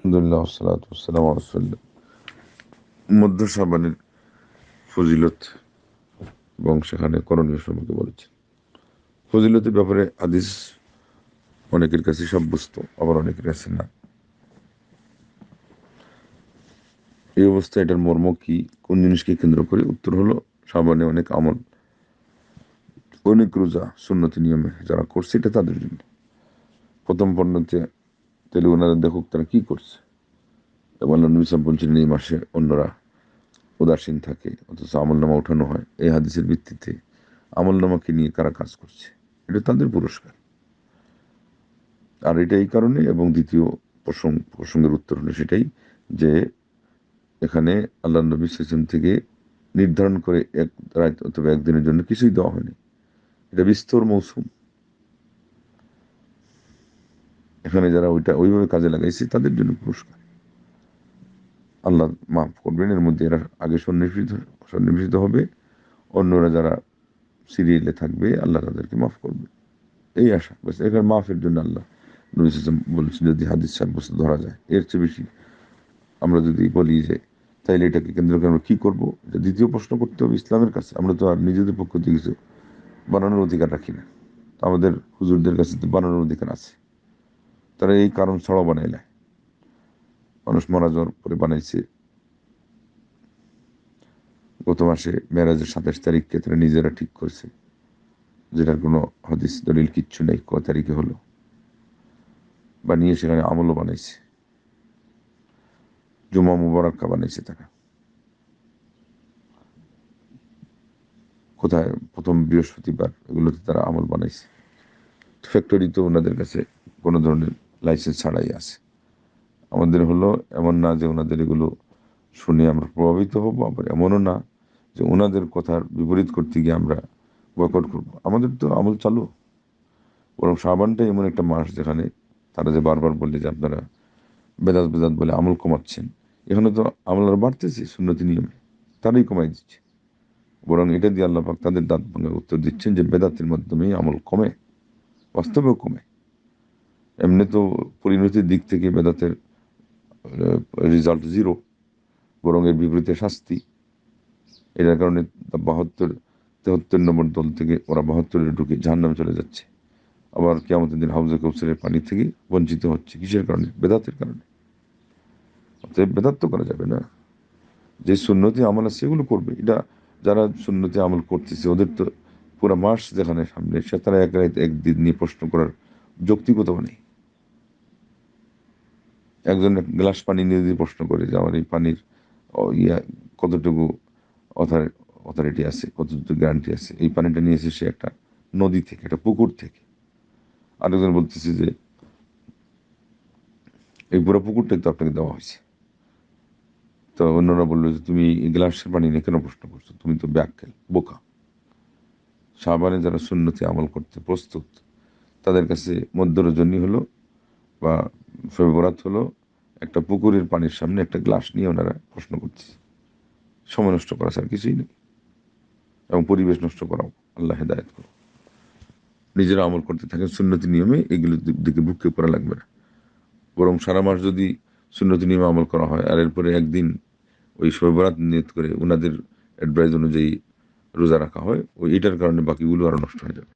আলহামদুলিল্লাহ ওয়াসসালাতু ওয়াসসালামু আলা রাসূলিল্লাহ। মধ্য শাবানের ফজিলত এবং সেখানে করণীয় সম্পর্কে বলেছেন। ফজিলতের ব্যাপারে হাদিস অনেকের কাছে সাব্যস্ত, আবার অনেকের কাছে না। এই অবস্থায় এটার মর্ম কি, কোন জিনিসকে কেন্দ্র করে? উত্তর হলো, শাবানে অনেক আমল, অনেক রোজা সুন্নতি নিয়মে যারা করছে এটা তাদের জন্য। প্রথম পণ্যতে তেলে ওনারা দেখুক তারা কি করছে। এবং আল্লাহ নবী সাল্লাল্লাহু আলাইহি ওয়াসাল্লাম বলছেন, এই মাসে অন্যরা উদাসীন থাকে অথচ আমলনামা উঠানো হয়। এই হাদিসের ভিত্তিতে আমলনামাকে নিয়ে কারা কাজ করছে, এটা তাদের পুরস্কার। আর এটা এই কারণে, এবং দ্বিতীয় প্রসঙ্গের উত্তর হলো সেটাই, যে এখানে আল্লাহ নবী সাল্লাল্লাহু আলাইহি ওয়াসাল্লাম থেকে নির্ধারণ করে এক রাত অথবা একদিনের জন্য কিছুই দেওয়া হয়নি। এটা বিস্তর মৌসুম। এখানে যারা ওইভাবে কাজে লাগাইছে তাদের জন্য পুরস্কার। আল্লাহ মাফ করবেন। এর মধ্যে এরা আগে সন্নিবেশিত হবে, অন্যরা যারা সিরিয়ালে থাকবে আল্লাহ তাদেরকে মাফ করবে, এই আশা। বাস এখানে মাফের জন্য আল্লাহ নবী সাল্লাল্লাহু আলাইহি ওয়াসাল্লাম বলেছেন, যদি হাদিস সাব্যস্ত ধরা যায়। এর চেয়ে বেশি আমরা যদি বলি যে তাইলে এটাকে কেন্দ্র করে আমরা কি করবো, এটা দ্বিতীয় প্রশ্ন করতে হবে ইসলামের কাছে। আমরা তো আর নিজেদের পক্ষ থেকে কিছু বানানোর অধিকার রাখি না। আমাদের হুজুরদের কাছে তো বানানোর অধিকার আছে। তারা এই কারণ ছাড়াও বানাইলে, মানুষ মারা যাওয়ার পরে বানাইছে। গত মাসে মেরাজের 27 তারিখকে তারা নিজেরা ঠিক করছে, যেটার কোনো হাদিস দলিল কিচ্ছু নেই ক তারিখে হলো। বানিয়ে সেখানে আমলও বানাইছে, জুমা মুবারাক্কা বানাইছে তারা। কোথায়? প্রথম বৃহস্পতিবার, এগুলোতে তারা আমল বানাইছে। ফ্যাক্টরি তো ওনাদের কাছে কোনো ধরনের লাইসেন্স ছাড়াই আছে। আমাদের হলো এমন না যে ওনাদের এগুলো শুনে আমরা প্রভাবিত হব, আবার এমনও না যে ওনাদের কথার বিপরীত করতে গিয়ে আমরা বয়কট করব। আমাদের তো আমল চালু। বরং শাবানটাই এমন একটা মাস যেখানে তারা যে বারবার বললে যে আপনারা বেদাত বেদাত বলে আমল কমাচ্ছেন, এখানে তো আমল আর বাড়তেছে সুন্নতি নিয়মে, তারাই কমাই দিচ্ছে। বরং এটা দিয়ে আল্লাহ পাক তাদের দাঁত ভাঙার উত্তর দিচ্ছেন যে বেদাতের মাধ্যমেই আমল কমে, বাস্তবেও কমে। এমনি তো পরিণতির দিক থেকে বেদাতের রেজাল্ট জিরো, বরং এর বিপরীতে শাস্তি। এটার কারণে 73 নম্বর দল থেকে ওরা 72-এ ঢুকে জাহান্নামে চলে যাচ্ছে। আবার কিয়ামতের দিন হাউজে কাউসারের পানি থেকে বঞ্চিত হচ্ছে। কিসের কারণে? বেদাতের কারণে। অতএব বেদাত তো করা যাবে না। যে সুন্নতি আমল আছে সেগুলো করবে। এটা যারা সুন্নতি আমল করতেছে ওদের তো পুরো মাস যেখানে সামনে, সে তারা এক রাত একদিন নিয়ে প্রশ্ন করার যৌক্তিকতাও নেই। একজন এক গ্লাস পানি নিয়ে যদি প্রশ্ন করে যে আমার এই পানির কতটুকু অথরিটি আছে, কতটুকু গ্যারান্টি আছে, এই পানিটা নিয়েছে সে একটা নদী থেকে, একটা পুকুর থেকে। আরেকজন বলতেছে যে এই পুরো পুকুরটাই তো আপনাকে দেওয়া হয়েছে। তো অন্যরা বললো যে তুমি এই গ্লাসের পানি নিয়ে কেন প্রশ্ন করছো, তুমি তো ব্যাককেল, বোকা। শাবানে যারা সুন্নতি আমল করতে প্রস্তুত তাদের কাছে মধ্য রজনী হলো বা শবে বরাত হলো একটা পুকুরের পানির সামনে একটা গ্লাস নিয়ে ওনারা প্রশ্ন করছে। সময় নষ্ট করা ছাড়া কিছুই নেই, এবং পরিবেশ নষ্ট করাও। আল্লাহ হেদায়েত করো। নিজেরা আমল করতে থাকেন সুন্নতি নিয়মে, এগুলোর দিকে ভ্রুক্ষেপ করা লাগবে না। বরং সারা মাস যদি সুন্নতি নিয়মে আমল করা হয় আর এরপরে একদিন ওই শবে বরাত নিয়ত করে ওনাদের অ্যাডভাইস অনুযায়ী রোজা রাখা হয়, ওই এটার কারণে বাকিগুলো আরো নষ্ট হয়ে যাবে।